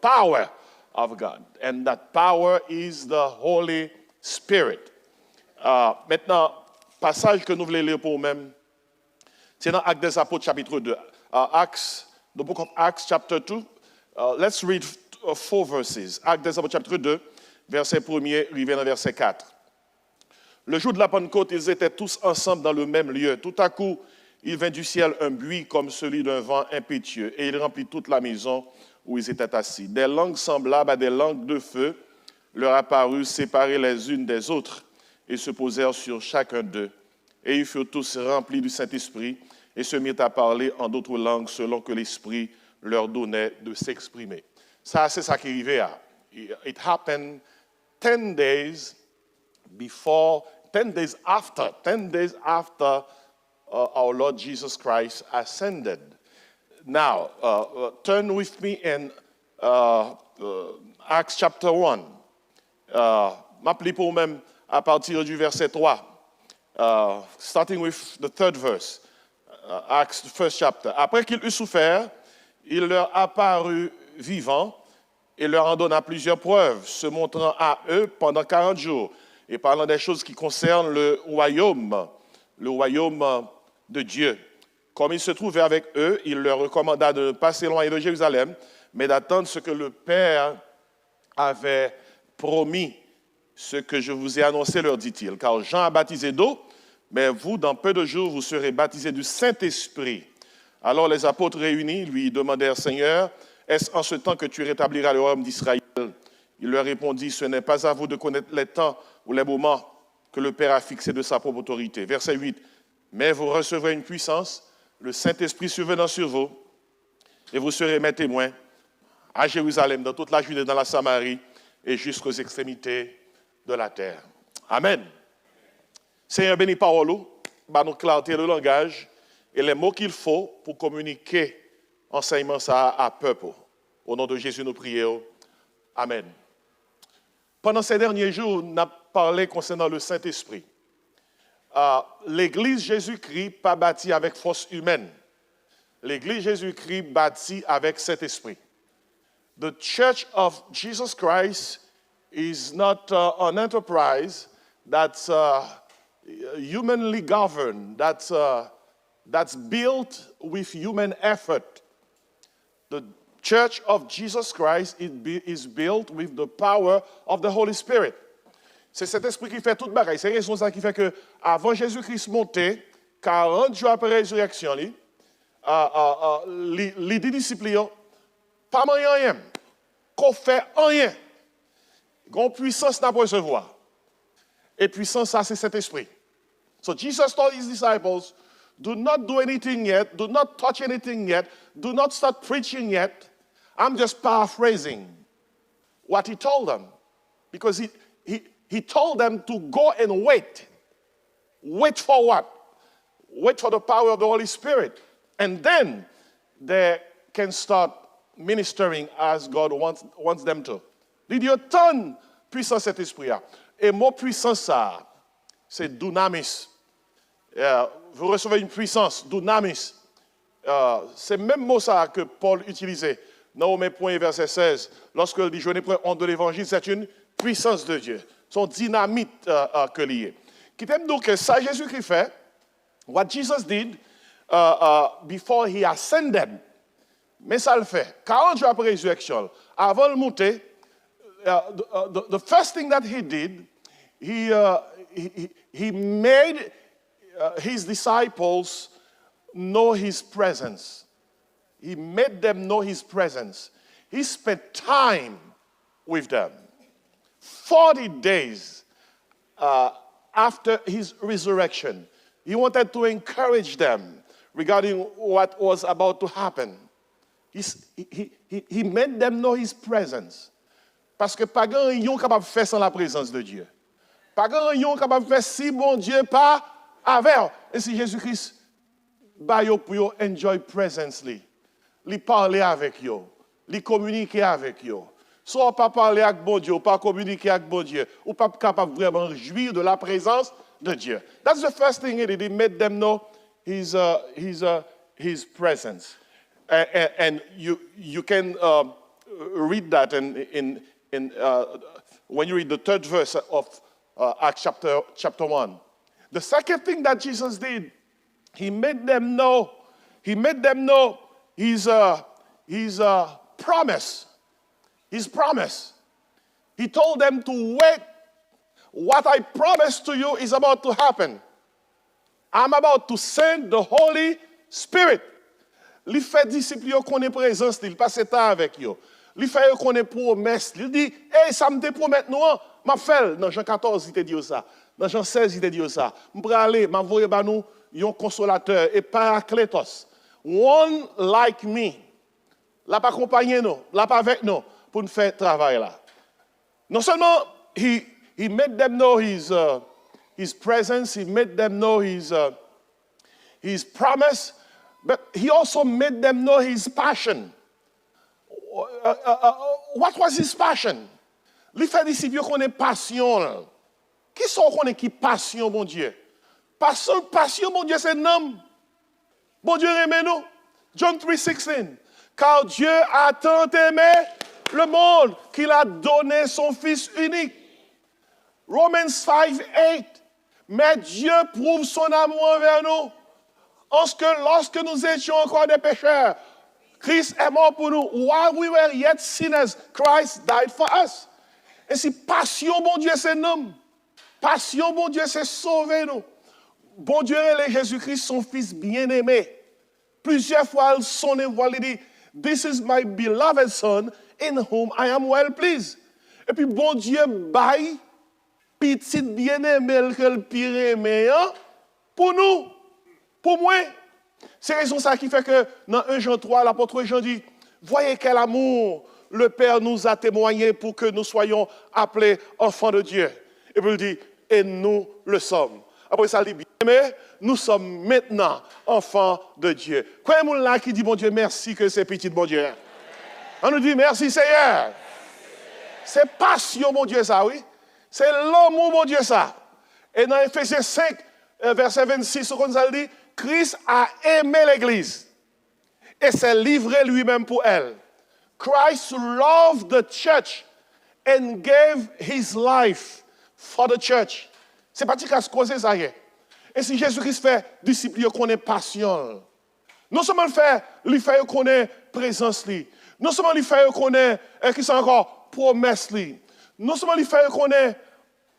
power of God. And that power is the Holy Spirit. Maintenant, passage que nous voulons lire pour nous-mêmes, c'est dans Actes des Apôtres, chapitre 2. The book of Acts, chapter 2. Let's read 4 verses. Actes des Apôtres, chapitre 2, verset 1er, arrivé dans verset 4. Le jour de la Pentecôte, ils étaient tous ensemble dans le même lieu. Tout à coup, il vint du ciel un bruit comme celui d'un vent impétueux, et il remplit toute la maison où ils étaient assis. Des langues semblables à des langues de feu leur apparurent séparées les unes des autres et se posèrent sur chacun d'eux. Et ils furent tous remplis du Saint-Esprit et se mirent à parler en d'autres langues selon que l'Esprit leur donnait de s'exprimer. Ça, c'est ça qui arrivait. It happened 10 days after our Lord Jesus Christ ascended. Now, turn with me in Acts chapter 1. M'appelez pour même à partir du verset 3. Starting with the third verse. Acts, the first chapter. Après qu'il eut souffert, il leur apparut vivant et leur en donna plusieurs preuves, se montrant à eux pendant 40 jours et parlant des choses qui concernent le royaume de Dieu. Comme il se trouvait avec eux, il leur recommanda de ne pas s'éloigner de Jérusalem, mais d'attendre ce que le Père avait promis. Ce que je vous ai annoncé, leur dit-il, car Jean a baptisé d'eau, mais vous, dans peu de jours, vous serez baptisés du Saint-Esprit. Alors les apôtres réunis lui demandèrent, Seigneur, est-ce en ce temps que tu rétabliras le royaume d'Israël? Il leur répondit, ce n'est pas à vous de connaître les temps ou les moments que le Père a fixés de sa propre autorité. Verset 8, mais vous recevrez une puissance, le Saint-Esprit survenant sur vous, et vous serez mes témoins à Jérusalem, dans toute la Judée, dans la Samarie, et jusqu'aux extrémités de la terre. Amen. Seigneur, bénis parole, bah nous clarté le langage et les mots qu'il faut pour communiquer enseignement ça à peuple. Au nom de Jésus, nous prions. Amen. Pendant ces derniers jours, on a parlé concernant le Saint-Esprit. L'Église Jésus-Christ pas bâtie avec force humaine. L'Église Jésus-Christ bâtie avec Saint-Esprit. The Church of Jesus Christ is not an enterprise that's humanly governed, that's built with human effort. The Church of Jesus Christ is built with the power of the Holy Spirit. C'est cet esprit qui fait toute bagaille. C'est raison ça qui fait que avant Jésus-Christ monter, 40 jours après la résurrection, les disciples, pas rien, qu'on fait rien. Une puissance n'a pas recevoir. Et puissance, ça, c'est cet esprit. So Jesus told his disciples, do not do anything yet, do not touch anything yet, do not start preaching yet. I'm just paraphrasing what he told them. Because he told them to go and wait. Wait for what? Wait for the power of the Holy Spirit. And then they can start ministering as God wants them to. Did you turn puissance cet esprit? Et mot puissance ça, c'est dunamis. Vous recevez une puissance, dunamis. C'est le même mot ça que Paul utilisait dans Romains 1, verset 16. Lorsque il dit, je n'ai point honte de l'évangile, c'est une puissance de Dieu. Son dynamite que lié. Qui t'aime donc que ça Jésus-Christ fait, what Jesus did before he ascended. Mais ça le fait. 40 jours après la résurrection, avant de monter, the first thing that he did, he made his disciples know his presence. He made them know his presence. He spent time with them. 40 days after his resurrection, he wanted to encourage them regarding what was about to happen. He made them know his presence. Parce que pas grand yon capable de faire sans la présence de Dieu. Pas grand yon capable de faire si bon Dieu pas avec. Et si Jésus-Christ ba yo pour yo enjoy presence li. Li parler avec yo, li communiquer avec yo. Soit pas parler avec bon Dieu, ou pas communiquer avec bon Dieu, ou pas capable vraiment jouir de la présence de Dieu. That's the first thing he did. He made them know his presence. And you can read that when you read the third verse of Acts chapter 1. The second thing that Jesus did, he made them know his promise. His promise. He told them to wait. What I promised to you is about to happen. I'm about to send the Holy Spirit. Li fait disciples yo connaît présence, il passe temps avec yo. Li fait yo connaît promesse. Il dit, hey, ça me te promet nous, m'a fait. Dans Jean 14, il te dit ça. Dans Jean 16, il te dit ça. M'bra aller, m'a voyer ba nous yon consolateur et parakletos. One like me. La pas accompagner nous, la pas avec nous pour nous faire travail là. Non seulement he made them know his presence, he made them know his promise, but he also made them know his passion. What was his passion? Li fait disciples connaît passion. Qui sont connaît qui passion mon Dieu? Passion mon Dieu c'est nom. Bon Dieu aime nous. John 3:16. Car Dieu a tant aimé le monde qu'il a donné son Fils unique. Romans 5:8. Mais Dieu prouve son amour envers nous. En ce que lorsque nous étions encore des pécheurs, Christ est mort pour nous. While we were yet sinners, Christ died for us. Et si passion, bon Dieu, c'est nous. Passion, bon Dieu, c'est sauver nous. Bon Dieu, et Jésus-Christ, son Fils bien-aimé. Plusieurs fois, son voix, il dit, This is my beloved Son, in whom I am well pleased. Et puis, bon Dieu, baille, petit bien-aimé, que le pire aimé, pour nous, pour moi. C'est raison ça qui fait que dans 1 Jean 3, l'apôtre Jean dit, voyez quel amour le Père nous a témoigné pour que nous soyons appelés enfants de Dieu. Et puis il dit, et nous le sommes. Après ça, il dit, bien-aimés, nous sommes maintenant enfants de Dieu. Quoi est-ce là qui dit, bon Dieu, merci que c'est petit, bon Dieu. On nous dit, merci Seigneur. C'est passion, mon Dieu, ça, oui. C'est l'amour, mon Dieu, ça. Et dans Ephésiens 5, verset 26, on nous dit, Christ a aimé l'Église et s'est livré lui-même pour elle. Christ loved the church and gave his life for the church. C'est pas qu'à se causer ça. Et si Jésus-Christ fait disciple, il connaît passion. Non seulement il fait connaît présence, non seulement il fait connaît qui sont encore promesse, non seulement il fait connaît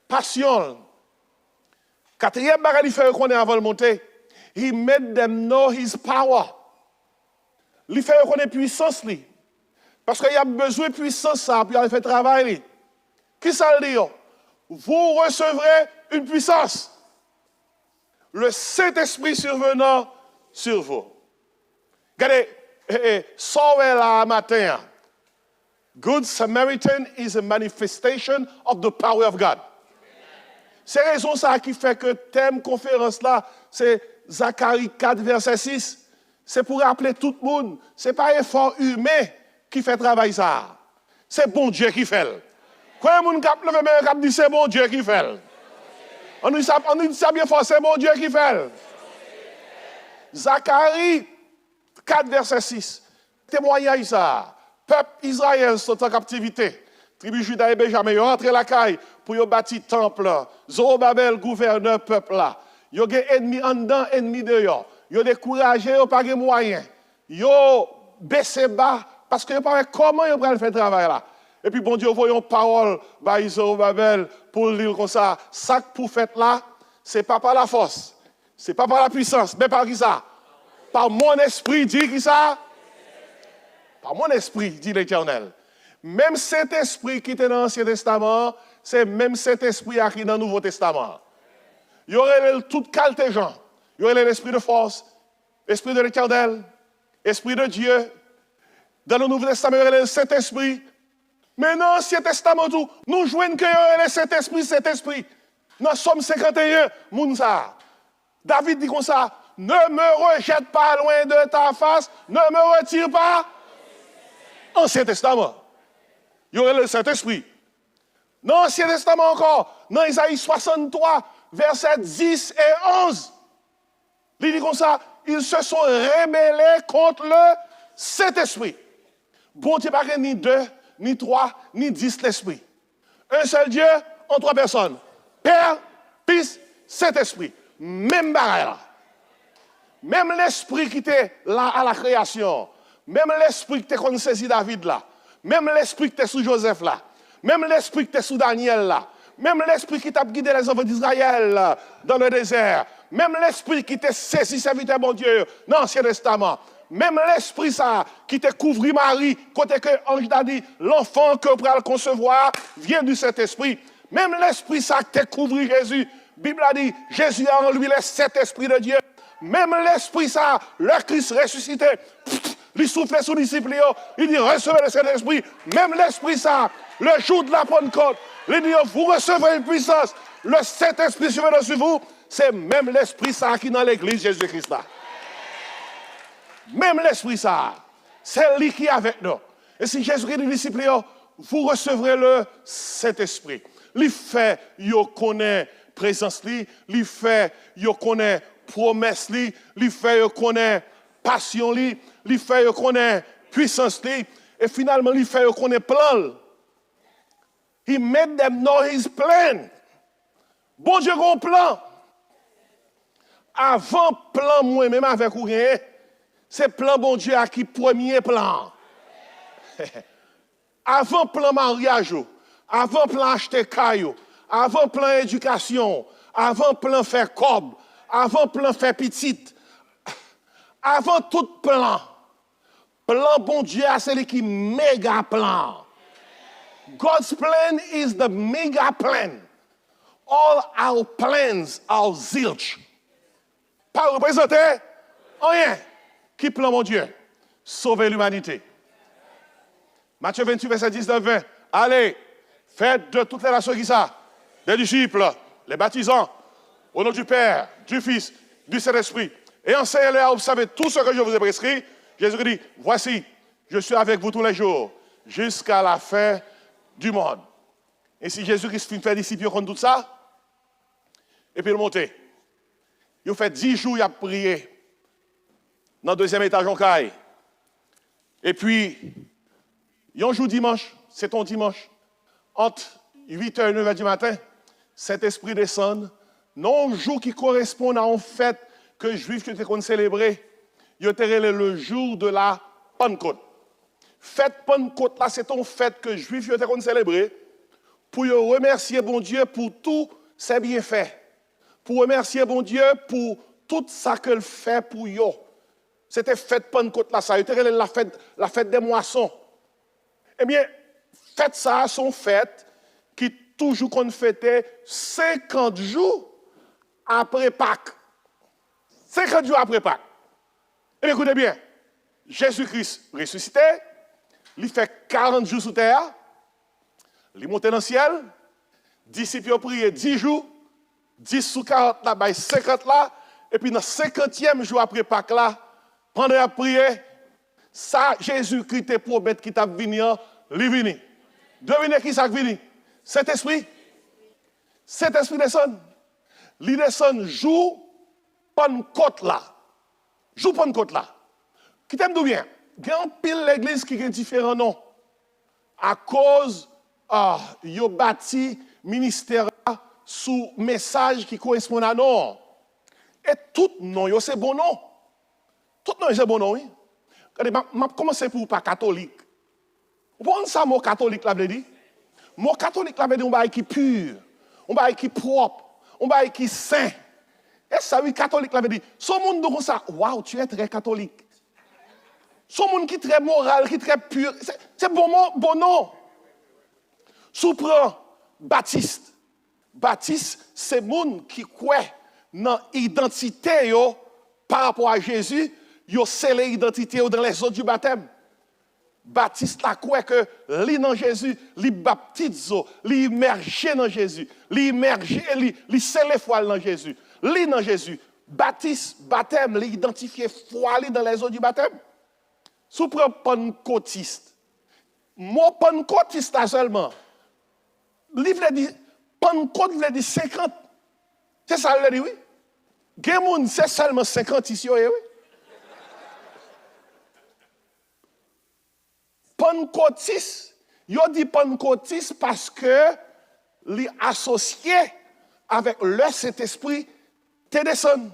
passion. Quatrième bagage il fait connaît avant de monter. He made them know his power. Il fait connaître puissance. Parce qu'il y a besoin de puissance ça, pour faire travail. Qui ça dit? Vous recevrez une puissance. Le Saint-Esprit survenant sur vous. Regardez, sauvé là matin. Good Samaritan is a manifestation of the power of God. C'est raison ça qui fait que thème conférence là, c'est Zacharie 4, verset 6. C'est pour rappeler tout le monde. Ce n'est pas un effort humain qui fait travail ça. C'est bon Dieu qui fait. Quand on dit c'est bon Dieu qui fait. On dit ça bien fort, c'est bon Dieu qui fait. Zacharie 4, verset 6. Témoignage ça. Peuple Israël sont en captivité. Tribu Juda et Benjamin, ils ont entré la caille pour y bâtir temple. Zorobabel, gouverneur peuple là. Ils ont des ennemis en dedans, ennemis dehors. Ils ont découragé, ils n'ont pas de moyens. Ils ont baissé bas parce qu'ils ne savent pas comment ils vont faire le travail là. Et puis, bon Dieu, voyons parole, Zorobabel, pour lire comme ça. Ça pour faire là, ce n'est pas par la force, ce n'est pas par la puissance, mais par qui ça? Par mon esprit, dit qui ça? Par mon esprit, dit l'Éternel. Même cet esprit qui était dans l'Ancien Testament, c'est même cet esprit qui est dans le Nouveau Testament. Il y aurait tout qualité gens. Il y aurait l'esprit de force, l'esprit de l'Éternel, l'esprit de Dieu. Dans le Nouveau Testament, il y aurait le Saint-Esprit. Mais dans l'Ancien Testament, nous jouons qu'il y aurait le Saint-Esprit, Saint-Esprit. Dans Somme 51, Mounsa. David dit comme ça, ne me rejette pas loin de ta face, ne me retire pas. Ancien Testament. Il y aurait le Saint-Esprit. Dans l'Ancien Testament encore, dans Isaïe 63, versets 10 et 11, il dit comme ça, ils se sont rebellés contre le Saint-Esprit. Bon Dieu, pas ni 2, ni 3, ni 10 l'esprit. Un seul Dieu en 3 personnes. Père, Fils, Saint-Esprit. Même bagaille là. Même l'esprit qui était là à la création. Même l'esprit qui était saisi David là. Même l'esprit qui était sous Joseph là. Même l'esprit qui était sous Daniel là. Même l'esprit qui t'a guidé les enfants d'Israël là, dans le désert. Même l'esprit qui t'a saisi serviteur bon Dieu dans l'Ancien Testament. Même l'esprit ça qui t'a couvert Marie, côté que l'ange t'a dit, l'enfant que vous allez concevoir vient du Saint-Esprit. Même l'esprit ça qui t'a couvert Jésus. La Bible a dit, Jésus a en lui le Saint-Esprit de Dieu. Même l'esprit ça, le Christ ressuscité, il soufflait sur les disciples, il dit, recevez le Saint-Esprit. Même l'esprit ça, le jour de la Pentecôte, il dit, vous recevez une puissance, le Saint-Esprit survient sur vous. C'est même l'esprit ça qui est dans l'église Jésus-Christ là. Même l'esprit ça, c'est lui qui est avec nous. Et si Jésus-Christ dit aux disciples, vous recevrez le Saint-Esprit. Il fait, il connaît présence, il fait, il connaît promesse, il fait, il connaît passion, il fait, il connaît puissance, et finalement, il fait, il connaît plan. He made them know his plan. Bon Dieu, un plan. Avant plan, moi-même avec vous, c'est plan bon Dieu à qui premier plan. Avant plan mariage, avant plan acheter caillou, avant plan éducation, avant plan faire cob, avant plan faire petite, avant tout plan. Plan bon Dieu, c'est lui qui méga plan. God's plan is the mega plan. All our plans are zilch. Pas représenté, rien. Qui plan mon Dieu? Sauver l'humanité. Matthieu 28, verset 19-20. Allez, faites de toutes les nations qui ça, des disciples, les baptisants, au nom du Père, du Fils, du Saint-Esprit, et enseignez-les à observer tout ce que je vous ai prescrit. Jésus dit, voici, je suis avec vous tous les jours, jusqu'à la fin du monde. Et si Jésus-Christ fait disciples contre tout ça, et puis il monte. Il fait 10 jours, il a prié dans le deuxième étage en caille. Et puis, un jour dimanche, c'est ton dimanche, entre 8h et 9h du matin, cet esprit descend, non un jour qui correspond à une fête que les Juifs étaient célébrer, il était le jour de la Pentecôte. Fête Pentecôte, là, c'est une fête que les Juifs étaient célébrer pour remercier bon Dieu pour tous ses bienfaits. Pour remercier bon Dieu pour tout ça qu'il fait pour eux. C'était fête Pentecôte là, ça a été la fête des moissons. Eh bien, fête ça, sont fêtes qui toujours qu'on fêtait 50 jours après Pâques. 50 jours après Pâques. Et bien, écoutez bien, Jésus-Christ ressuscité, il fait 40 jours sous terre, il monte dans le ciel, disciples ont prié 10 jours, 10 sous 40 là, 50 là, et puis dans le 50e jour après Pâques là, pendant la prière, ça, Jésus-Christ est promet qui t'a venu, il venu. Devinez qui ça venu? Saint-Esprit. Saint-Esprit descend. Il descend jour Pentecôte là. Jour Pentecôte là. Qui t'aime d'où bien? Il y a un pile l'église qui a différents noms. À cause, il a bâti ministère sous message qui correspond à nom. Et tout nom, c'est bon nom. Tout nom, c'est bon nom, oui. Regardez, je commence pour pas catholique. Vous comprenez ça, mot catholique, là, veut dire? Mot catholique, là, veut dire un bail qui pur, un bail qui propre, un bail qui saint. Et ça, oui, catholique, là, veut dire, ce monde comme ça, waouh, tu es très catholique. Ce monde qui est très moral, qui est très pur, c'est bon nom. Soupran, Baptiste. Baptiste, c'est monde qui croit dans l'identité par rapport à Jésus, yo scellé l'identité dans les autres du baptême. Baptiste la croit que li dans Jésus, li baptise, li immergé dans Jésus, li immergé, li scellé foi dans Jésus. Li dans Jésus, baptiste, baptême, li identifié foi li dans les autres du baptême. Sous prend pentecôtiste. Mot pentecôtiste là seulement. Livre dit Pentecôte veut dire 50. C'est ça le dit oui. Gemoun c'est seulement 50 ici oui. Pentecôtiste, yo dit Pentecôtiste parce que li associé avec le Saint-Esprit te descend.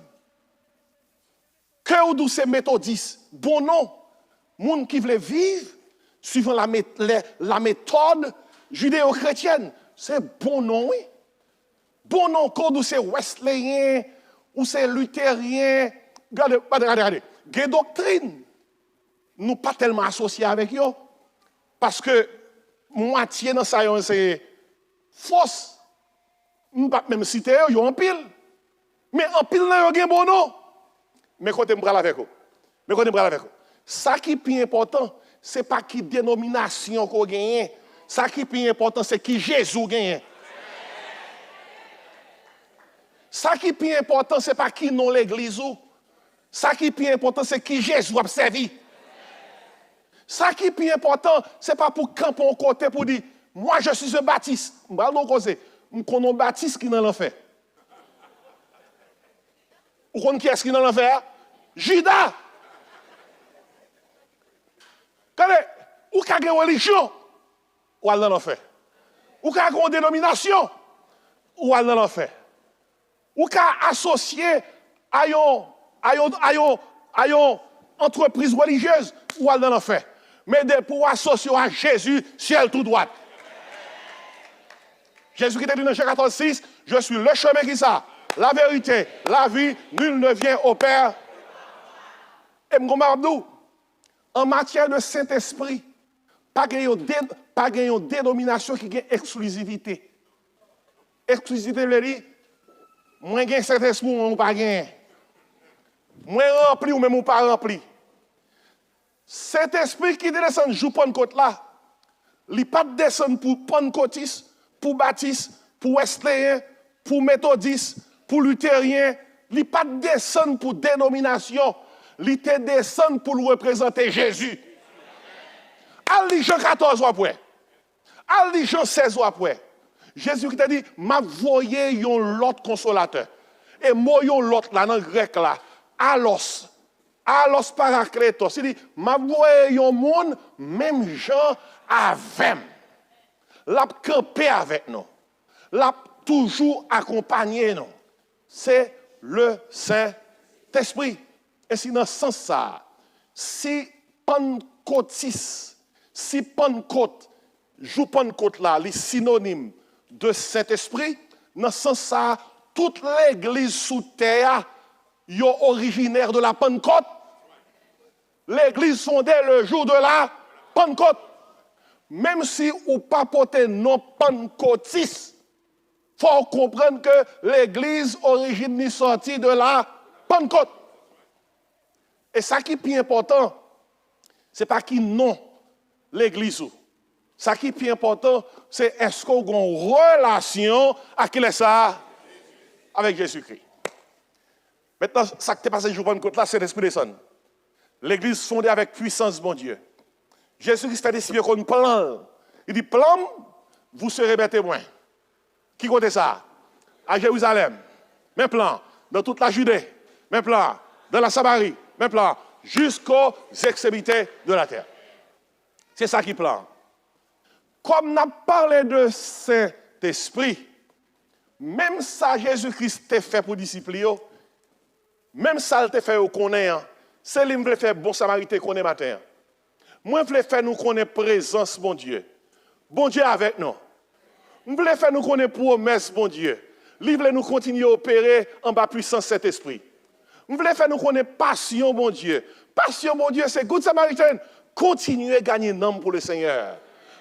Que ou d'où c'est méthodiste, bon non, moun qui veut vivre suivant la méthode judéo-chrétienne, c'est bon non, oui. Bon non, quand c'est wesleyen ou c'est luthérien, regardez, des doctrines, nous pas tellement associés avec eux, parce que moitié dans ça, c'est fausse. Nous pas même citer eux, ils ont en pile. Mais en pile, ils ont bon non. Mais quand on parle avec eux, ça qui est plus important, ce n'est pas qui dénomination qu'on gagne. Ça qui est plus important, c'est qui Jésus gagne. Ça qui est plus important, ce n'est pas qui non l'église. Ça qui est plus important, c'est qui Jésus a servi. Ça qui est plus important, ce n'est pas pour camper un côté pour dire, moi je suis un baptiste. Je connais un baptiste qui est dans l'enfer. Vous connaissez qui est-ce qui est dans l'enfer? Judas. Ou qu'il y a une religion, ou elle dans l'enfer. Ou qu'il y a une dénomination, ou elle dans l'enfer. Ou qu'il y a associé à une entreprise religieuse, ou elle dans l'enfer. Mais pour associer à Jésus, ciel tout droit. Jésus qui était dit dans Jean 14,6, je suis le chemin qui ça, la vérité, la vie, nul ne vient au Père. Et m'gomardou, en matière de Saint-Esprit, pas une dénomination qui a exclusivité. Exclusivité veut dire, moi j'ai Saint-Esprit ou pas gain. Moi rempli ou même ou pas rempli. Saint-Esprit qui descend jour Pentecôte là, il pas descend pour Pentecôtiste, pour baptiste, pour wesleyen, pour méthodiste, pour luthérien, il pas descend pour dénomination, il te descend pour représenter Jésus. Al Jean 14 après. Al Jean 16 après. Jésus qui t'a dit, m'a voyé yon l'autre consolateur. Et moi yon l'autre là dans le grec là, alos parakletos. Il dit, m'a voyé yon monde même gens avec. L'a campé avec nous. L'a toujours accompagné nous. C'est le Saint-Esprit. Et si dans ce sens ça, si Pentecôtiste, si Pentecôte, joue Pentecôte là, les synonymes de Saint-Esprit, dans ce sens ça, toute l'église sous terre, est originaire de la Pentecôte. L'église fondée le jour de la Pentecôte. Même si ou pas porter non pentecôtiste, il faut comprendre que l'église origine est sortie de la Pentecôte. Et ça qui est plus important, ce n'est pas qui non l'église. Ça qui est plus important, c'est est-ce qu'on a une relation avec ça, avec Jésus-Christ. Maintenant, ça qui est passé jour Pentecôte là, c'est l'Esprit de Son. L'église fondée avec puissance, bon Dieu. Jésus-Christ fait décider qu'on plan. Il dit, plan, vous serez mes témoins. Qui compte ça? À Jérusalem. Mes plans. Dans toute la Judée. Mes plans. Dans la Samarie. Mes plans. Jusqu'aux extrémités de la terre. C'est ça qui plan. Comme on a parlé de Saint-Esprit, même ça Jésus-Christ t'a fait pour disciples, même ça il t'a fait au connaître, c'est lui qui veut faire bon samaritain qu'on est matin. Moi, je veux faire nous connaître présence, bon Dieu. Bon Dieu avec nous. Je veux faire nous connaître promesse, bon Dieu. Il veut nous continuer à opérer en bas puissance cet esprit. Je veux faire nous connaître passion, bon Dieu. Passion, bon Dieu, c'est Good Samaritain. Continuez à gagner un homme pour le Seigneur.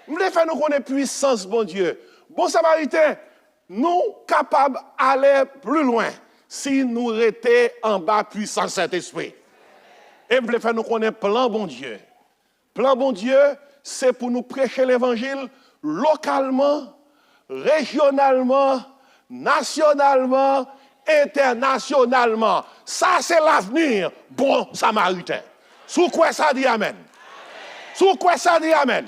Je veux faire nous connaître puissance, bon Dieu. Bon Samaritain, nous capables d'aller plus loin si nous restons en bas puissance cet esprit. Et je veux faire nous connaître plan, bon Dieu. Plan bon Dieu, c'est pour nous prêcher l'évangile localement, régionalement, nationalement, internationalement. Ça, c'est l'avenir, bon samaritain. Sous quoi ça dit amen? Sous quoi ça dit amen?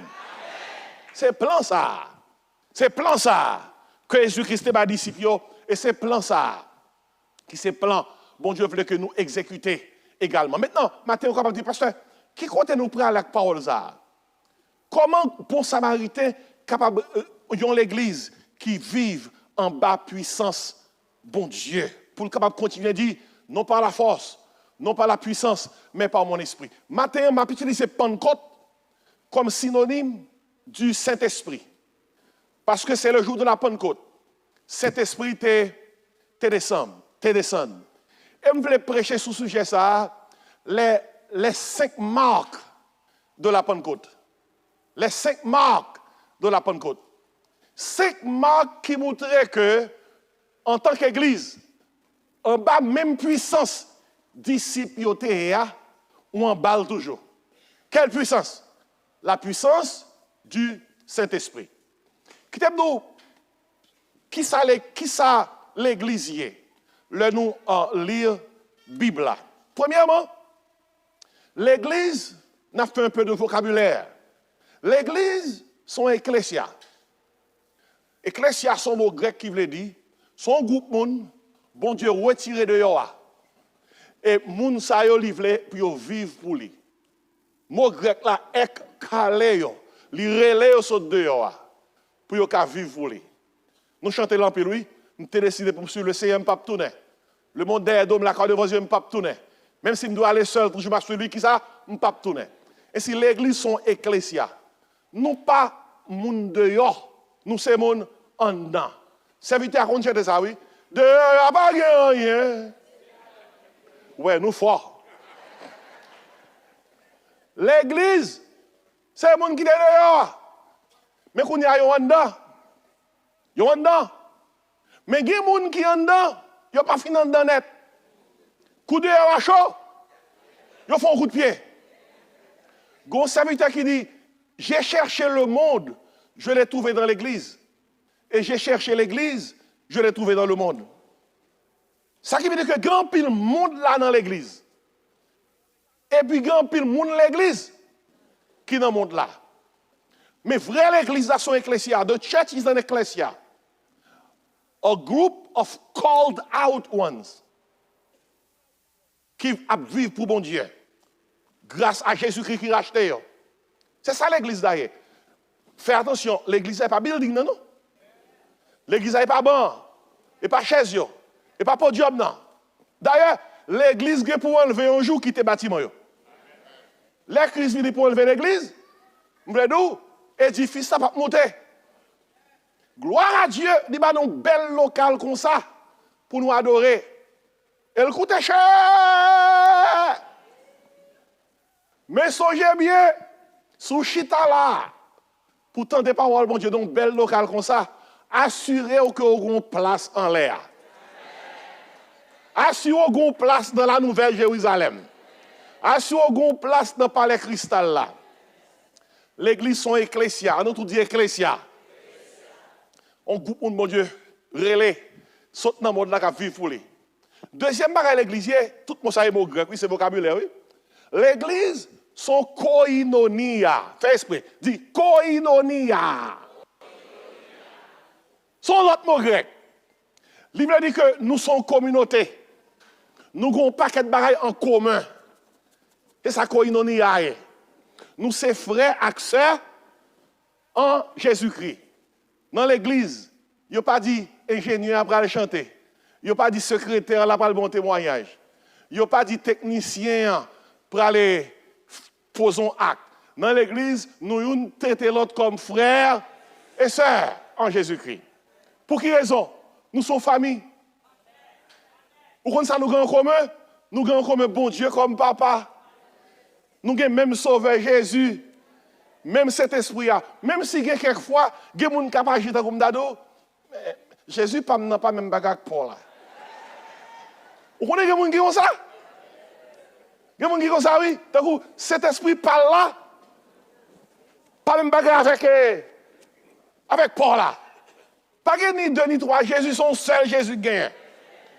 C'est plan ça. C'est plan ça que Jésus-Christ m'a disciple et c'est plan ça qui c'est plan. Bon Dieu voulait que nous exécuter également. Maintenant, matin, on va dire, pasteur, qui compte nous prendre la parole ça? Comment bon samaritain capable l'église qui vive en bas puissance bon Dieu pour capable continuer à dire non par la force, non par la puissance, mais par mon esprit. Matin, m'a utilisé Pentecôte comme synonyme du Saint-Esprit. Parce que c'est le jour de la Pentecôte. Saint-Esprit te descend. Et je voulais prêcher sur ce sujet ça, les 5 marques de la Pentecôte. Les 5 marques de la Pentecôte. 5 marques qui montraient que, en tant qu'Église, en bas même puissance, disciples ou en balle toujours. Quelle puissance? La du Saint-Esprit. Qui ça l'Église y est? Le nous lire Bible. Premièrement, l'Église n'a fait un peu de vocabulaire. L'Église, son ecclésia. Ecclésia, son mot grec qui veut dire, son groupe monde, bon Dieu retiré de Yoa. Et moun sa yo livre pour vivre pour lui. Mot grec là, ek kaleo, li relé yo sot de Yoa, pour yo ka vivre pour lui. Nous chantons l'empire, oui, nous avons décidé pour suivre le CM Pape Tourné. Le monde derrière d'homme, la corde de vos yeux, Pape Tourné. Même si je dois aller seul, je vais suivre lui qui ça, Pape Tourné. Et si l'église sont ecclésia, nous pas moun dehors, nous c'est moun en dedans. Serviteur à de ça, oui. Dehors, il n'y a pas rien. Ouais, nous forts. L'église, c'est moun qui est dehors. Mais qu'on y a en dedans. Yo en dedans. Mais il y a des gens qui en dedans, ils n'ont pas fini en dedans net. Coup de à chaud, ils font un coup de pied. Il y a un serviteur qui dit, j'ai cherché le monde, je l'ai trouvé dans l'église. Et j'ai cherché l'église, je l'ai trouvé dans le monde. Ça qui veut dire que grand pile monde là dans l'église. Et puis grand pile monde l'église qui dans le monde là. Mais vrai l'église là son ecclesia, the church is an ecclesia. A group of called out ones qui vivent pour bon Dieu. Grâce à Jésus-Christ qui racheté. C'est ça l'église d'ailleurs. Fais attention, l'église n'est pas building, non, non. L'église n'est pas banc, et pas chaise, et pas podium, non. D'ailleurs, l'église est pour enlever un jour qui était bâtiment. Les Christ viennent pour enlever l'église. M'bredou, édifice, ça va monter. Gloire à Dieu, il y a un bel local comme ça pour nous adorer. Elle coûte cher. Mais songez bien, sous chita là, pour tenter paroles, bon Dieu, donc bel local comme ça, assurez que vous avez une place en l'air. Assurez que vous avez une place dans la Nouvelle Jérusalem. Assurez que vous avez une place dans le palais cristal là. L'église sont ecclésia, nous tout dit ecclésia. On groupe de mon Dieu, relais, saute dans le monde là qui vit pour lui. Deuxième bagage l'église, tout le monde sait mot grec, oui, c'est vocabulaire, oui. L'église, son koinonia. Fais esprit, dit koinonia. Son autre mot grec. Il veut dire que nous sommes communauté. Nous avons un paquet de bagages en commun. C'est ça koinonia. Nous sommes frères et sœurs en Jésus-Christ. Dans l'église, il n'y a pas dit ingénieur après le chanter. Il n'y a pas dit secrétaire là pour le bon témoignage. Il n'y a pas dit technicien pour aller poser un acte. Dans l'église, nous traitons l'autre comme frère et sœur en Jésus-Christ. Pour quelle raison? Nous sommes famille. Pourquoi ça nous avons en commun? Nous avons en commun bon Dieu comme papa. Nous avons même sauveur Jésus. Même cet esprit-là. Même si quelquefois, il y a des gens qui ont agi comme dado, Jésus n'a pas même bagarre pour là. Vous connaissez des gens qui ont ça? Il y a des gens qui ont ça, oui. Donc, cet esprit parle là, pas même bagarre avec Paul là. Pas que ni deux ni trois, Jésus son seul Jésus gagne.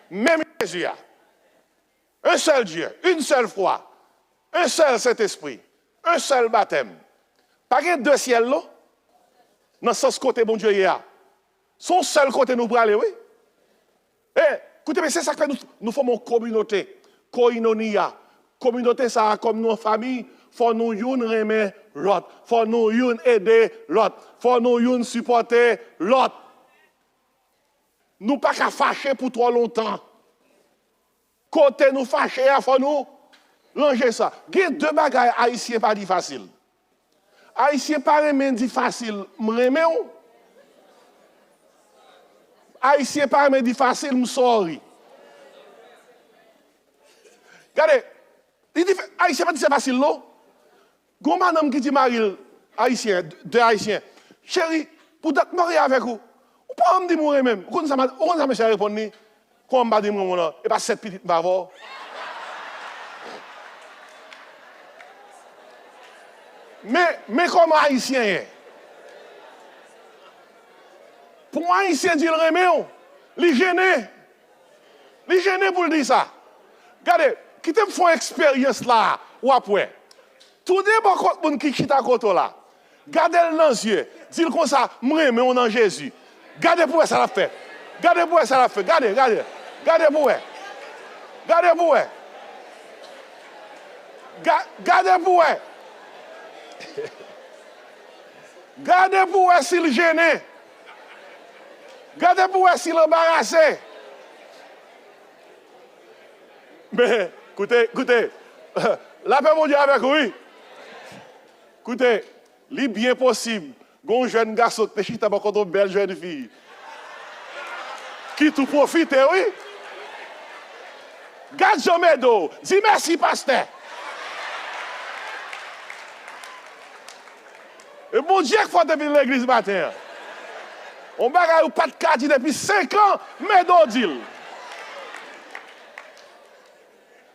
Même Jésus a. Un seul Dieu, une seule foi, un seul Saint-Esprit, un seul baptême. Pas que deux ciels là. Dans ce côté, bon Dieu, il y a. Son seul côté nous pour aller, oui. Eh, écoutez, mais c'est ça que nous formons une communauté. Koinonia. Communauté, ça, comme nous en famille, faut nous yon remet l'autre. Faut nous yon aider l'autre. Faut nous yon supporter l'autre. Nous pas qu'à fâcher pour trop longtemps. Côté nous fâcher, il faut nous langer ça. Il y a deux bagages haïtiens pas dit facile. Haïtien pas remen dit facile, m'remé ou. Haïtien pas remen dit facile, m'sorry. Regardez, Haïtien pas dit c'est facile là. Gon madame qui dit Maril haïtien, deux haïtiens. Chérie, pour d'être marié avec vous, ou pas me dire moi même. Ou comme ça me répondre ni comme m'a dit moi là, et pas sept petites bavard. Mais comme haïtien, pour un haïtien dit le remet, il gêné. Il gêné pour le dire ça. Regardez, qui te font expérience là, ou après. Tout dépend de monde qui quitte à côté là. Gardez le dans les yeux. Dis-le comme ça, moi, mais on en Jésus. Gardez pour ça la fait. Gardez pour ça la fait. Gardez. Gardez pour elle. Gardez pour elle. Gardez pour elle. Gardez pour elle s'il gêné. Gardez pour elle s'il embarrassé. Mais, écoutez, la paix mon Dieu avec oui. Écoutez, il bien possible, un jeune garçon qui est contre une belle jeune fille, qui tout profite, oui. Garde jamais d'eau. Dis merci, pasteur. Et mon Dieu, qu'il faut depuis l'église matin. On n'a pas de carte depuis 5 ans, mais d'eau dit.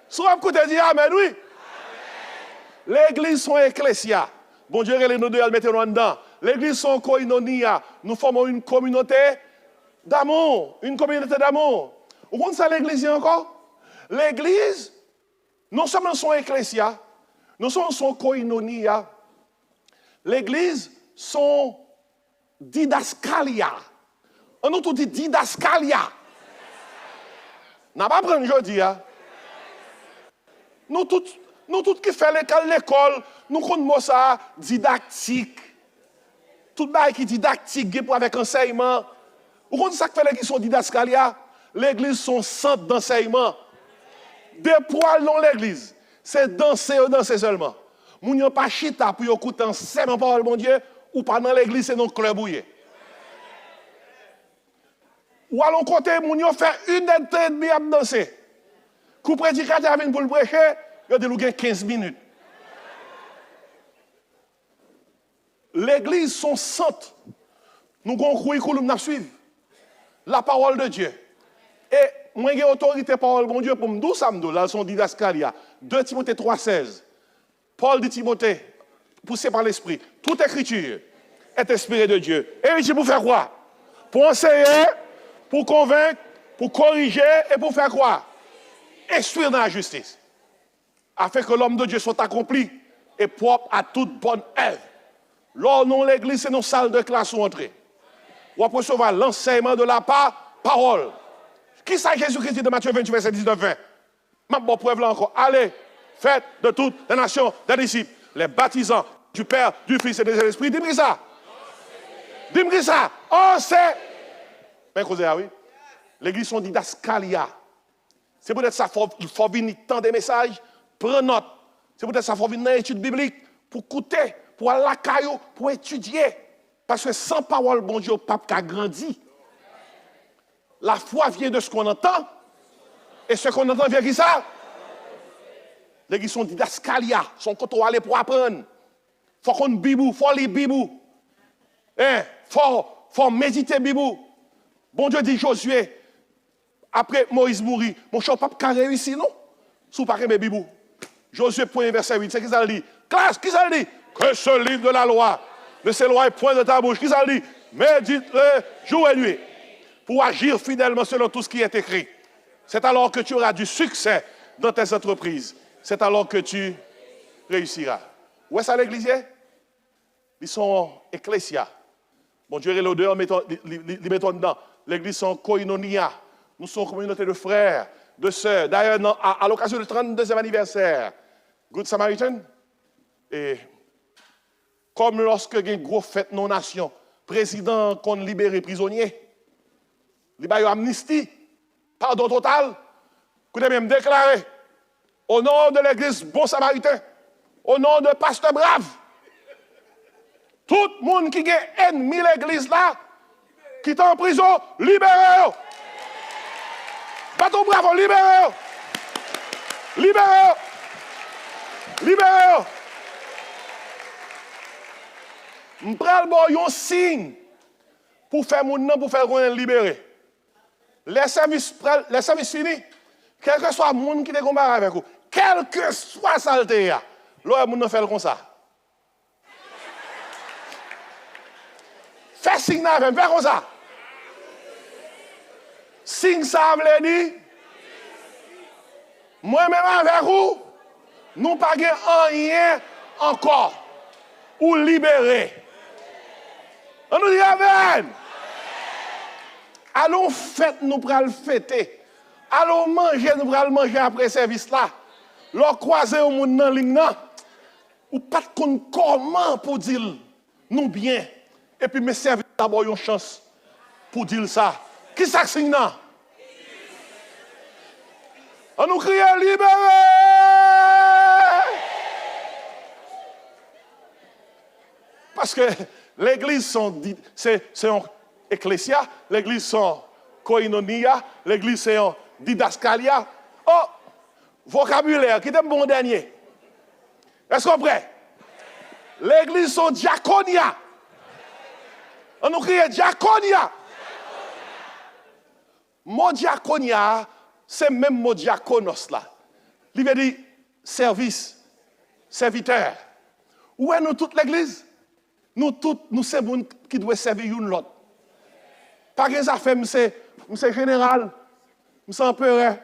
Si vous écoutez, dit Amen, oui. L'église sont ecclésia. Bon Dieu, nous deux, mettez-nous dedans. L'église sont koinonia. Nous formons une communauté d'amour. Une communauté d'amour. Vous comprenez ça, l'église encore? L'église, non seulement sont ecclésia, nous sommes koinonia. L'église sont didascalia. On nous tout dit didascalia. N'a pas pris aujourd'hui. Nous tous qui faisons l'école, nous connaissons ça didactique. Tout le monde qui est didactique pour avec enseignement. Vous connaissez ça qui fait l'église sont didascalia? L'église sont centre d'enseignement. Des poils dans l'église, c'est danser seulement. Moun yon pas chita pour écouter enseignement parole mon Dieu ou pas dans l'église c'est dans le club bouillé. Ou à l'on côté moun yon fait une heure et demie à danser. Kou prédicateur vient pour le prêcher, il y a 15 minutes. L'église son centre. Nous avons cru que nous suivre la parole de Dieu. Et moi j'ai autorité parole de Dieu pour me dire ça là son didascalia 2 Timothée 3:16. Paul dit Timothée, poussé par l'esprit, toute écriture est inspirée de Dieu. Et il dit pour faire quoi? Pour enseigner, pour convaincre, pour corriger et pour faire quoi? Instruire dans la justice. Afin que l'homme de Dieu soit accompli et propre à toute bonne œuvre. Lors non l'église, c'est nos salles de classe où entrer. Ou après recevoir l'enseignement de la parole. Qui ça Jésus-Christ dit de Matthieu 28, verset 19-20? Ma bonne preuve là encore. Allez, faites de toutes les nations des disciples, les baptisants du Père, du Fils et de l'Esprit. Dis-moi ça. Dis-moi ça. Oh, c'est. Mais causez oui. L'église sont didascalia. C'est peut-être ça, il faut venir tant de messages, prendre note. C'est peut-être ça, il faut venir dans l'étude biblique pour écouter, pour aller à la caillou, pour étudier. Parce que sans parole, bon Dieu, le pape a grandi. La foi vient de ce qu'on entend. Et ce qu'on entend vient de ça. L'église sont didascalia, sont quand on aller pour apprendre. Il faut qu'on bibou, il faut lire bibou. Il faut méditer bibou. Bon Dieu dit Josué, après Moïse mourit, mon cher pape n'a réussi, non? Sous pas mes bibou. Josué, point verset 8, c'est qui ça le dit? Classe, qui ça le dit? Que ce livre de la loi ne s'éloigne point de ta bouche. Qui ça le dit? Médite-le jour et nuit pour agir fidèlement selon tout ce qui est écrit. C'est alors que tu auras du succès dans tes entreprises. C'est alors que tu réussiras. Où est-ce à l'église? Ils sont ecclésia. Bon Dieu, l'odeur, les mettons dedans. L'église sont koinonia. Nous sommes une communauté de frères, de sœurs. D'ailleurs, à l'occasion du 32e anniversaire, Good Samaritan, et comme lorsque il y a une grosse fête non-nation, président qu'on libère prisonniers, il y a une amnistie, pardon total, que même déclaré au nom de l'église Bon Samaritain, au nom de Pasteur Brave, tout le monde qui a ennemi l'église là, qui est en prison, libérez-le. Bâton Bravo, libérez-le. Libérez-le. Libérez-le. Je prends un signe pour faire mon nom, pour faire qu'on est libéré. Les services finis, quel que soit le monde qui est comparé avec vous, quel que soit saleté, l'autre monde fait comme ça. Fais signe avec, fais comme ça. Signe ça veut dire, moi-même avec vous, nous pas rien encore ou libérer. On nous dit Amen. Allons fête, nous pral fêter. Allons manger, nous pral manger après service là. L'on croiser au monde dans ligne ou pas de comment pour dire nous bien. Et puis mes services d'abord une chance pour dire ça. Qui ça signe là? On nous crie libéré. Parce que l'église c'est un ecclésia, l'église c'est koinonia, l'église c'est un didascalia. Oh, vocabulaire, qui est bon dernier. Est-ce qu'on prêt? L'église c'est diaconia. On nous crie diaconia. Mot diaconia, c'est même mot diaconos là. Il veut dire service, serviteur. Où est nous toute l'église? Nous sommes gens qui doivent servir une l'autre. Par exemple, c'est général, c'est empereur,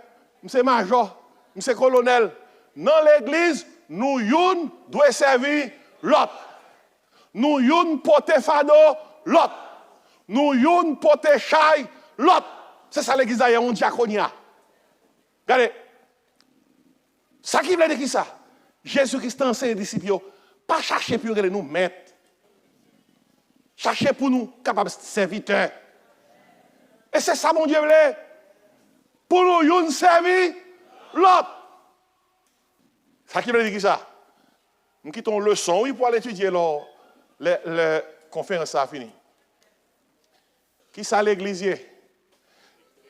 c'est major, c'est colonel. Dans l'église, nous devons servir l'autre. Nous devons porter fado l'autre. Nous devons porter chai l'autre. C'est ça l'église d'ailleurs, on diaconia. Regardez, ça qui veut dire qui ça? Jésus-Christ enseigne les disciples, pas chercher pour nous mettre. Chercher pour nous capables de serviteurs. Et c'est ça, mon Dieu, pour nous servir l'autre. Ça qui veut dire qui ça? Nous quittons leçon, oui, pour aller étudier la conférence a fini. Qui ça l'église?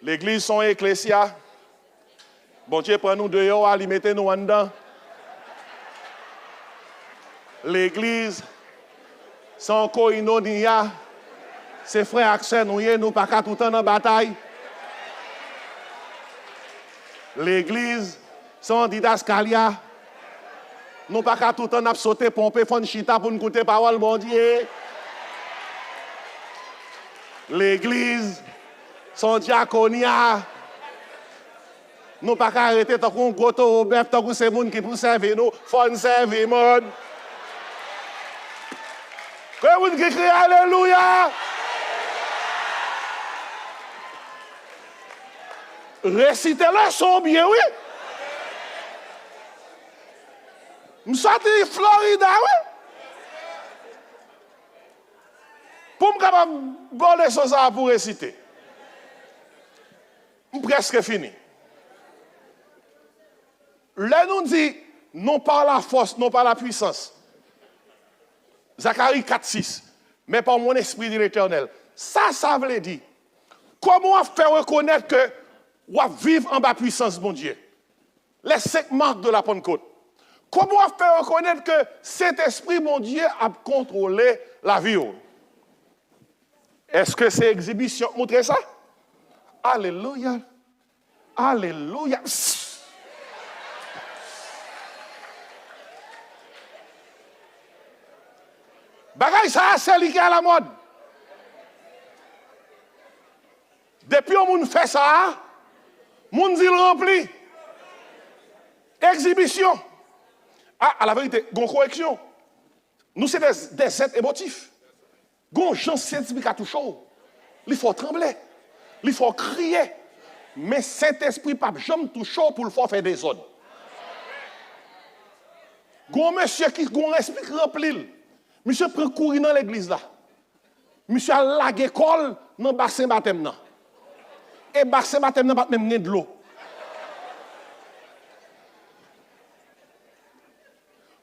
L'église son ecclésia. Bon Dieu, prend nous dehors, allez, mettez-nous en dedans. L'église, sans koinonia, c'est frère Axel, nous pas qu'à tout le temps dans la bataille. L'église, sans didascalia, nous pas qu'à tout le temps sauter, pomper, fond chita pour nous écouter parole, bon Dieu. L'église, sans diaconia, nous pas qu'à arrêter tant qu'on gros Robert, tant qu'on c'est monde qui pour servir nous, faut servir monde. Que vous qui criez Alléluia. Récitez-le son bien, oui. Je suis sorti de Florida, oui. Pour me capable de ça pour réciter. Je suis presque fini. Là, nous dit, non par la force, non par la puissance. Zacharie 4,6. Mais par mon esprit de l'Éternel. Ça veut dire, comment faire reconnaître que on vivre en bas puissance, mon Dieu? Les 5 marques de la Pentecôte. Comment faire reconnaître que cet esprit, mon Dieu, a contrôlé la vie? Est-ce que c'est exhibition? Montrez ça. Alléluia. Alléluia. Bagay ça, c'est lui qui est à la mode. Depuis qu'on fait ça, moun dit rempli. Exhibition. Ah, à la vérité, gon correction. Nous, c'est des êtres émotifs. Gon gens scientifiques à tout chaud. Il faut trembler. Il faut crier. Mais cet esprit pas jamais tout chaud pour le faire des zones. Gon monsieur qui gon esprit rempli. Monsieur prend courir dans l'église là. Monsieur a lagué col dans le bassin baptême là. Et bassin baptême n'a pas même de l'eau.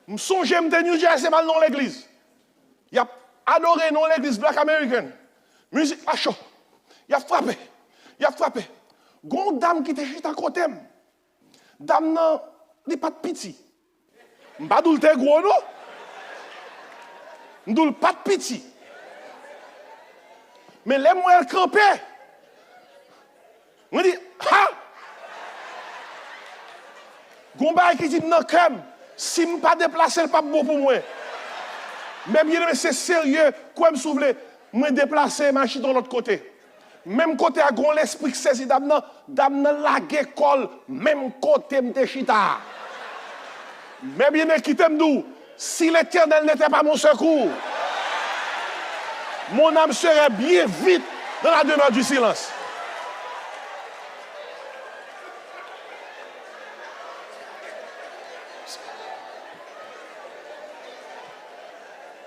Je songe que je New Jersey mal dans l'église. Il a adoré dans l'église black américaine. Musique à chaud. Il a frappé. Il a frappé. Gon dame qui était juste à côté. Dame nan, n'est pas de pitié. M'pas doule te gros non. M'doule pas de pitié. Mais les moyens campé. On dit ha. Gon bail qui dit non comme si me pas déplacer le pas bon pour moi. Mais bien c'est sérieux, quoi me souffler, moi déplacer machine de l'autre côté. Même côté à gros l'esprit qui saisi dame la école, même côté me chita. Mais bien quitter m'dou, si l'Éternel n'était pas mon secours, mon âme serait bien vite dans la demeure du silence.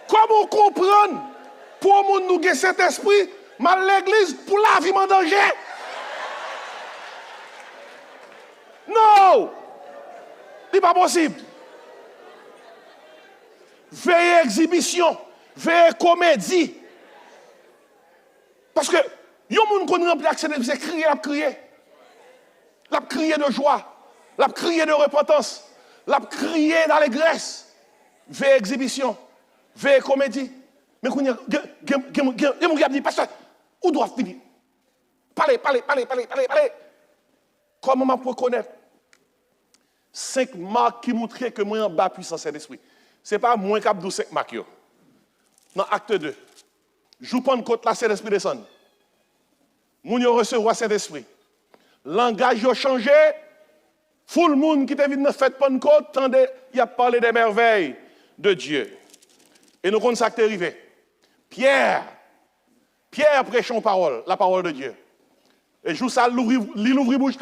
Comment comprendre pour nous gagner cet esprit, mal l'église pour la vie en danger? Non! Ce n'est pas possible. Veillez exhibition, veillez comédie. Parce que, il y a des gens qui remplit l'accès, c'est crier, la crier de joie, la crier de repentance, la crier d'allégresse. Veillez exhibition. Veillez comédie. Mais quand il y a mon gars dit, pasteur, où doit finir? Parlez. Comment je peux connaître 5 marques qui montrent que moi en bas puissance de l'esprit? Ce n'est pas moins qu'à 5 marques. Dans acte 2, je prends côte là, c'est l'esprit descend. Moun yo recevoir cet esprit. Langage a changé. Tout le monde qui était venu dans fête Pentecôte, tendait, il a parlé des merveilles de Dieu. Et nous connaissons ça qui est arrivé. Pierre prêchons la parole de Dieu. Et je ça, il ouvre bouche,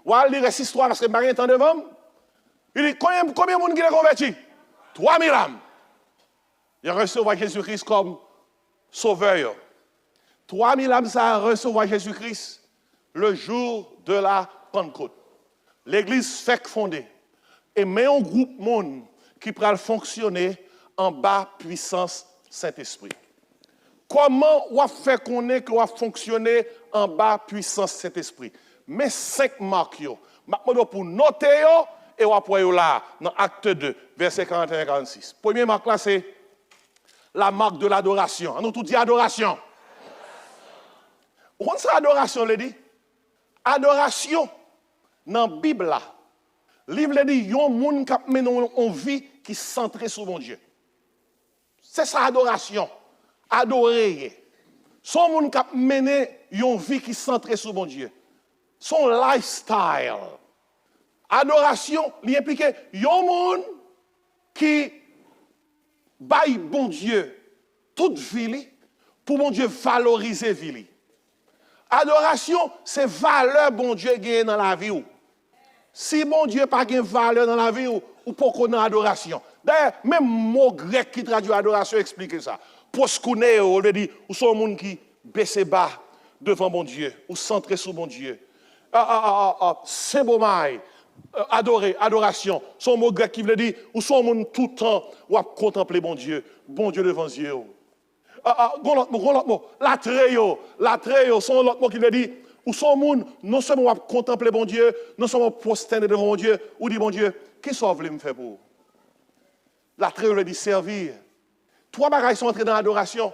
ou il reste histoire parce que Marie est en devant. Il dit, combien de monde qui est converti? 3000 âmes. Il reçoit Jésus-Christ comme sauveur. 3000 âmes, ça recevoir Jésus-Christ le jour de la Pentecôte. L'église fait fondée. Et met un groupe de monde qui pourra fonctionner en bas puissance Saint-Esprit. Comment on fait qu'on est qu'on va fonctionner en bas puissance Saint-Esprit? Mais 5 marques, pour noter et on va là dans acte 2, verset 41 et 46. Première marque là, c'est la marque de l'adoration. On nous tout dit adoration. Où est-ce adoration, le dit? Adoration, dans la Bible, là, le livre dit, il y a un monde qui mène une vie qui est centrée sur mon Dieu. C'est ça, adoration. Adorer. Son monde qui mène une vie qui est centrée sur mon Dieu. Son lifestyle. Adoration, il implique un monde qui baille bon Dieu toute vie pour mon Dieu valoriser vie. Adoration, c'est valeur bon Dieu gagne dans la vie. Si bon Dieu n'a pas de valeur dans la vie, ou pas qu'on a adoration. D'ailleurs, même le mot grec qui traduit adoration explique ça. Poskouneo, on veut dire, ou sont des gens qui baissent bas devant mon Dieu, ou centrés sur mon Dieu. Symbomai, adoration. Son mot grec qui veut dire, ou sont des gens tout le temps, ou à contempler mon Dieu devant les yeux. L'autre mot, latréo, son l'autre mot qui veut dire, ou son monde, non seulement contempler bon Dieu, non seulement prosterner devant mon Dieu, ou dire, bon Dieu, qu'est-ce que vous voulez me faire pour? Latréo veut dire servir. 3 bagages sont entrés dans l'adoration.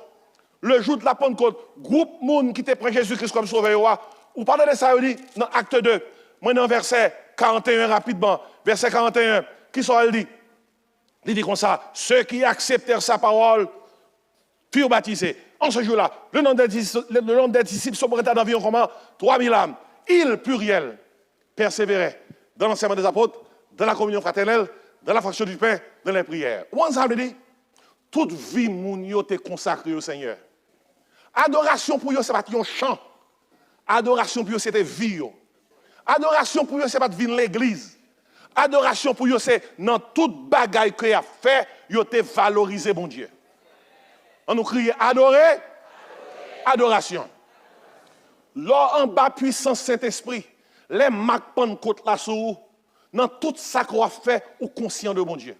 Le jour de la Pentecôte, groupe monde qui te prend Jésus-Christ comme sauveur, ou parlez de ça, il dit, dans acte 2, moi dans verset 41 rapidement, verset 41, qui sont elle dit? Il dit comme ça, ceux qui acceptèrent sa parole, furent baptisés. En ce jour-là, le nombre des disciples s'augmenta d'environ comment? 3000 âmes. Ils, pluriel, persévéraient dans l'enseignement des apôtres, dans la communion fraternelle, dans la fraction du pain, dans les prières. On ça veut dire, toute vie, moun yo te consacrée au Seigneur. Adoration pour eux, c'est pas un chant. Adoration pour eux, c'était vie. Adoration pour eux, c'est pas de vivre l'église. Adoration pour eux, c'est dans toute bagaille que a fait, yo te valoriser bon Dieu. On nous crie adorer, adoration. Lors en bas puissance Saint-Esprit, les marques Pentecôte là sous dans tout ça qu'on a fait ou conscient de bon Dieu.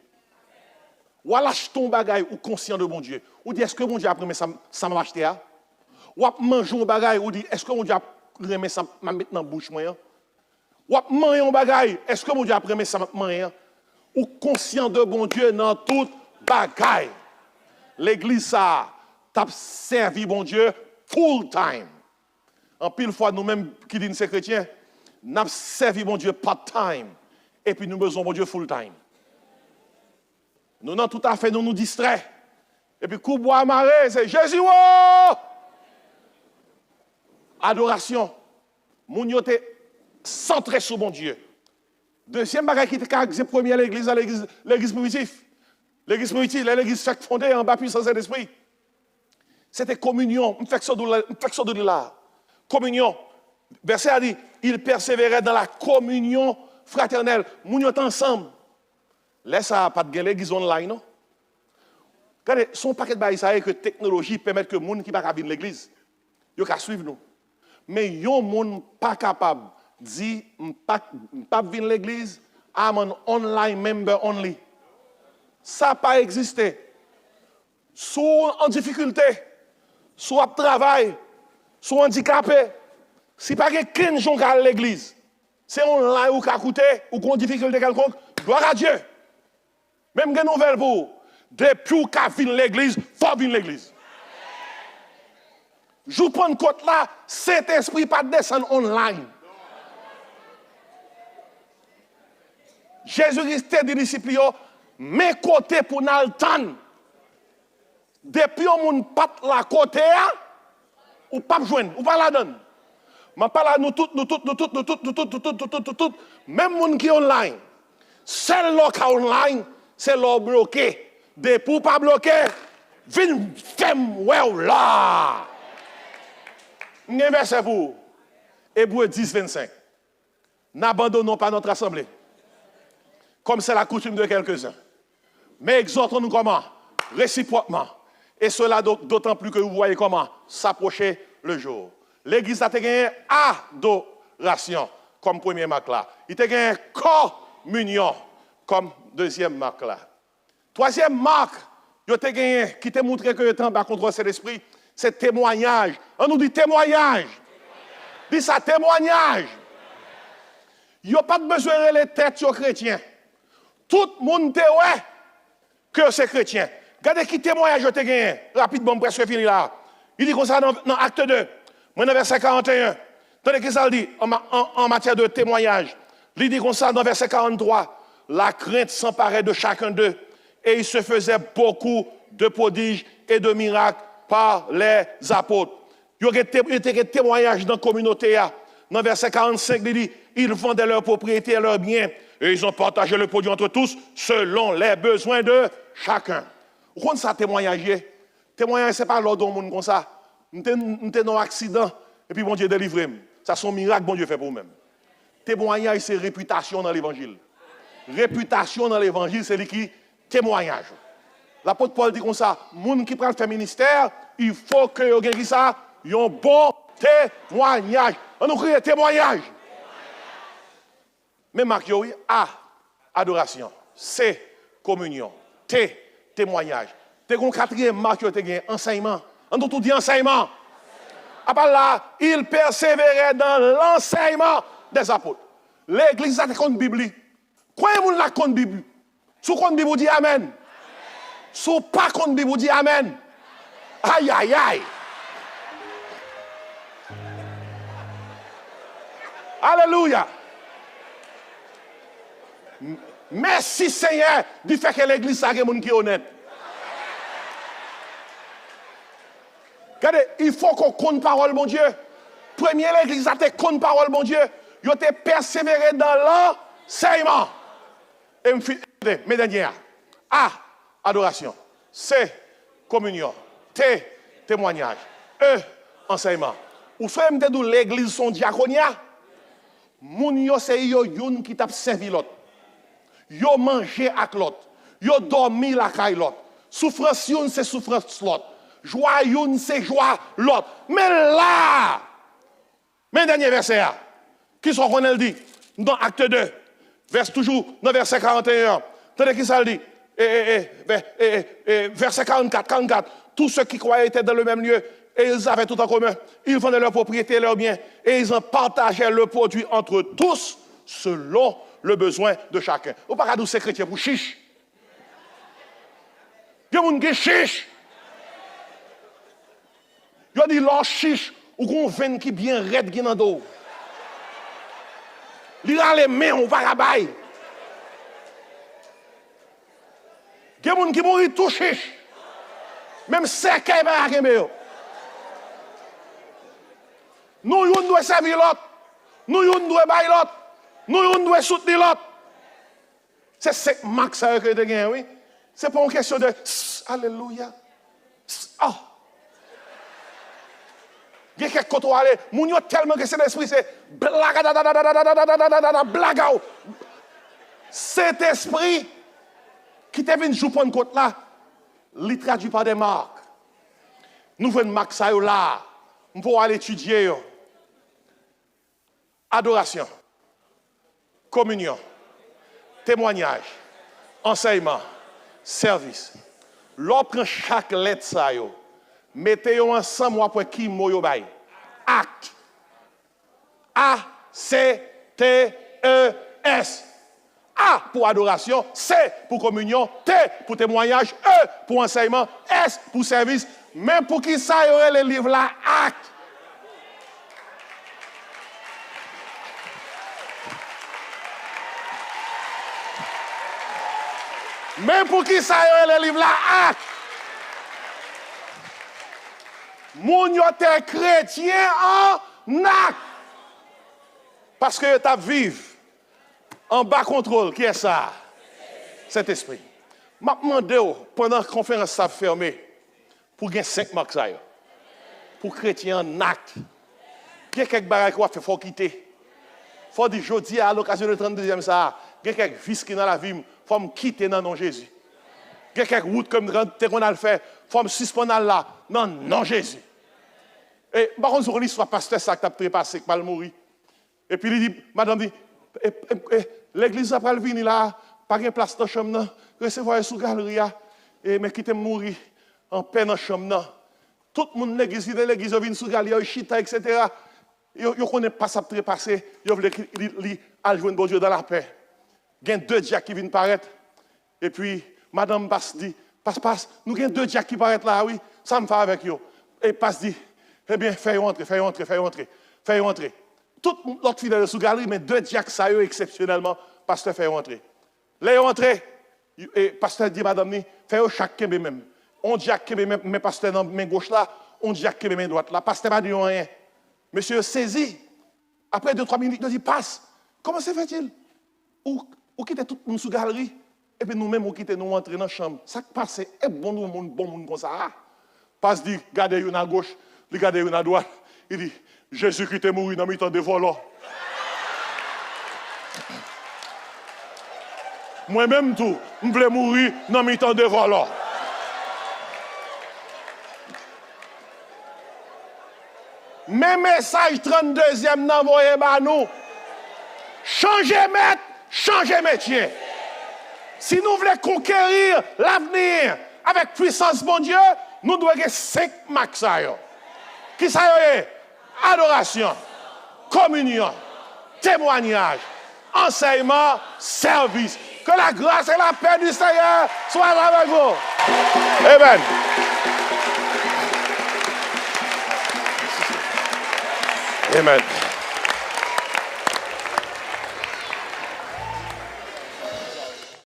Ou lâche ton bagage ou conscient de bon Dieu. Ou dit est-ce que mon Dieu a pris ça m'a acheté à? Ou manger un bagage ou dit est-ce que mon Dieu a remis ça m'a mettre dans bouche moi? Ou manger un bagage, est-ce que mon Dieu a pris ça m'a manger? Ou conscient de bon Dieu dans tout bagage. L'église ça t'a servi bon Dieu full time. En pile fois nous-mêmes qui disons ces chrétiens, n'a servi bon Dieu part time et puis nous besoin bon Dieu full time. Nous non tout à fait nous distrait. Et puis coup bois marée, c'est Jésus oh! Adoration. Moun yo te centré sur bon Dieu. Deuxième bagage qui était caractérisé premier l'église primitive. L'église primitive, l'église fondée en bas puissance de l'esprit. C'était communion. On fait ça de là. Communion. Verset a dit, il persévérait dans la communion fraternelle. Moun yo ensemble. Laisse ça pas de l'église online non. Regardez, son paquet de bail ça que technologie permet que moun qui pas venir l'église, yo ka suivre nous. Mais yon moun pas capable dit pas venir l'église, I'm an online member only. Ça pas existé. Soit en difficulté, soit travail, soit handicapé, si pas quelqu'un qui à l'église, c'est online ou qu'a coûté ou qu'on difficulté quelconque, gloire à Dieu. Même une nouvelle pour depuis qu'a vient l'église, faut venir l'église. Je prends côté là, cet esprit pas descendre online. Jésus-Christ dit disciples mes côtés pour n'altan. Depuis on moun pat la côté ou pas joindre, ou pas la donne. Mais pas là nous tout même moun qui online. Seul local online, c'est l'or bloqué. Depuis pas bloqué, vin femme well là. N'un verset pour Hébreux 10 25. N'abandonnons pas notre assemblée. Comme c'est la coutume de quelques-uns. Mais exhortons-nous comment? Réciproquement. Et cela d'autant plus que vous voyez comment s'approcher le jour. L'église a gagné adoration comme premier marque là. Il a gagné communion comme deuxième marque là. Troisième marque, il a gagné qui t'a montré que le temps bat contre cet esprit, c'est témoignage. On nous dit témoignage. Dis ça, témoignage. Il n'y a pas besoin de les têtes aux chrétiens. Tout le monde te ouais que c'est chrétien. Regardez qui témoignage te gagné. Rapidement, presque fini là. Il dit comme ça dans acte 2, dans verset 41. Tandis que ça dit en matière de témoignage. Il dit comme ça dans verset 43. La crainte s'emparait de chacun d'eux et il se faisait beaucoup de prodiges et de miracles par les apôtres. Il y a des témoignages dans la communauté. Dans verset 45, il dit ils vendaient leurs propriétés et leurs biens et ils ont partagé le produit entre tous selon les besoins de chacun. Vous comprenez ça, témoignage? Témoignage, ce n'est pas l'ordre du monde comme ça. Nous sommes dans un accident et puis bon Dieu délivre. Ça, c'est un miracle bon Dieu fait pour nous-mêmes. Témoignage, c'est réputation dans l'évangile. Réputation dans l'évangile, c'est qui témoignage. L'apôtre Paul dit comme ça, monde qui prend le ministère, il faut que vous ayez ça, un bon témoignage. On nous crie témoignage. Mais Marc, oui, A, adoration. C, communion. T, témoignage. T'es un quatrième marque, tu as enseignement. On nous tout dit enseignement. Après là, il persévérait dans l'enseignement des apôtres. L'église a compte Bible. Quoi est-ce la compte Bible? Sous compte Bible dit Amen. Sous pas compte Bible dit Amen. Aïe, aïe, aïe. Alléluia. Merci Seigneur du fait que l'église a des gens qui sont honnêtes. Regardez, il faut qu'on compte parole, mon Dieu. Première l'église a été compte parole, mon Dieu. Ils ont été persévérés dans l'enseignement. Et mes dernières. A, adoration. C, communion. T, témoignage. E, enseignement. Ou soit l'église son diaconia. Moun yo c'est yo youn qui t'a servi l'autre. Yo mangé avec l'autre. Yo dormi la caille l'autre. Souffrance youn c'est souffrance l'autre. Joie une, c'est joie l'autre. Mais là, mais dernier verset, qui sont qu'on dit, dans Acte 2, toujours dans verset 41, tenez qui ça le dit, verset 44, tous ceux qui croyaient étaient dans le même lieu, et ils avaient tout en commun. Ils vendaient leurs propriétés et leurs biens, et ils en partageaient le produit entre tous, selon le besoin de chacun. Ou pas qu'à nous, c'est chrétien pour chiche. Il y a des gens qui chiche. Il y a des gens chiche, ou qu'on vient qui bien raide qui dans dos. Il y a les mains, on va rabailler. Il y a des gens qui mourent tout chiche. Même c'est qu'il y a des gens. Nous devons servir l'autre. Nous devons bailler l'autre. Nous devons soutenir l'autre. C'est ce max que tu as, oui. C'est pas une question de alléluia. Ah. Il y a quelques côtés où aller, moun yo tellement que c'est l'esprit, c'est blaga. Cet esprit qui te vient jouer pour une côte là, il traduit par des marques. Nous voulons marque ça là, pour aller étudier. Adoration, communion, témoignage, enseignement, service. L'autre chaque lettre ça yo. Mettez-vous ensemble pour qui mot bail. Acte. A-C-T-E-S. A pour adoration, C pour communion, T pour témoignage, E pour enseignement, S pour service. Même pour qui ça y aurait les livres là, acte. Même pour qui ça y aurait les livres là, acte. Moun yo te chrétien en acte. Parce que tu vive en bas contrôle. Qui est ça? Cet esprit. Je demandé pendant la conférence ça fermée pour gagner 5 marques ça. Pour chrétien en acte. Il y a quelques bagages qu'il faut quitter. Il faut dire jeudi à l'occasion du 32e ça. Il y a quelques vices qui dans la vie, il faut me quitter dans le nom de Jésus. Il y a quelques routes comme on a le fait, il faut me suspendre là. Non, non Jésus. Et par contre, sur l'histoire, pasteur, ça qui a trépassé, qui va mourir. Et puis il dit, madame dit, l'église après le venir là, pas de place dans la chambre, recevoir sous galerie, et mais quitter mourir en paix dans la chambre. Tout le monde l'église, vient sous galerie, chita, etc. Ils ne connaissent pas ça qui trépassé, ils veulent aller jouer bon Dieu dans la paix. Il y a 2 diacres qui viennent paraître. Et puis, madame Passe dit, passe, nous avons 2 diacres qui paraissent là, oui, ça me fait avec eux. Et Passe dit, eh bien, fais entrer. Tout l'autre fidèle sous galerie, mais 2 diacres, ça y est, exceptionnellement, pasteur fait entrer. Là, entrer, et pasteur dit, madame, fais chaque kembe même. On diacre kembe même, mais pasteur dans main gauche là, on diacre kembe main droite là. Pasteur m'a dit rien. Monsieur saisi. Après 2-3 minutes, il dit, passe. Comment se fait-il? Ou quitter tout le monde sous galerie, et puis nous-mêmes, on quitte, nous entrer dans la chambre. Ça qui passe, c'est bon monde comme ça. Passe dit, gardez une à gauche, regardez une à droite. Il dit, Jésus-Christ est mort dans le temps de volant. Moi-même, tout, je voulais mourir dans le temps de volant. Mes messages 32e n'envoyez pas nous. Changez maître, changez métier. Si nous voulons conquérir l'avenir avec puissance, mon Dieu, nous devons avoir 5 max. Qui ça y est? Adoration, communion, témoignage, enseignement, service. Que la grâce et la paix du Seigneur soient avec vous. Amen. Amen.